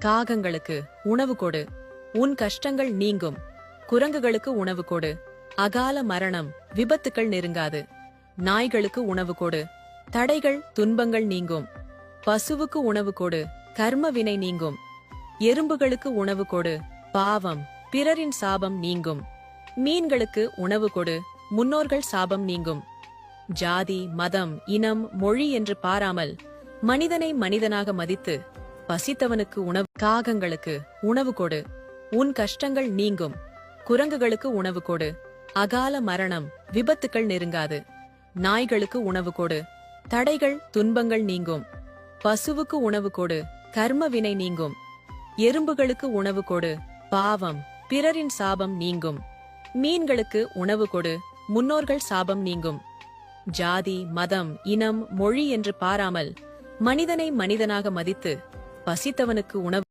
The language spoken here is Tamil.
காகங்களுக்கு உணவு கொடு, உன் கஷ்டங்கள் நீங்கும். குரங்குகளுக்கு உணவு கொடு, அகால மரணம் விபத்துக்கள் நெருங்காது. நாய்களுக்கு உணவு கொடு, தடைகள் துன்பங்கள் நீங்கும். பசுவுக்கு உணவு கொடு, கர்ம வினை நீங்கும். எறும்புகளுக்கு உணவு கொடு, பாவம் பிறரின் சாபம் நீங்கும். மீன்களுக்கு உணவு கொடு, முன்னோர்கள் சாபம் நீங்கும். ஜாதி மதம் இனம் மொழி என்று பாராமல் மனிதனை மனிதனாக மதித்து பசித்தவனுக்கு உணவு. காகங்களுக்கு உணவு கொடு, உன் கஷ்டங்கள் நீங்கும். குரங்குகளுக்கு உணவு கொடு, அகால மரணம் விபத்துக்கள் நெருங்காது. நாய்களுக்கு உணவு கொடு, தடைகள் துன்பங்கள் நீங்கும். பசுவுக்கு உணவு கொடு, கர்ம வினை நீங்கும். எறும்புகளுக்கு உணவு கொடு, பாவம் பிறரின் சாபம் நீங்கும். மீன்களுக்கு உணவு கொடு, முன்னோர்கள் சாபம் நீங்கும். ஜாதி மதம் இனம் மொழி என்று பாராமல் மனிதனை மனிதனாக மதித்து பசித்தவனுக்கு உணவு.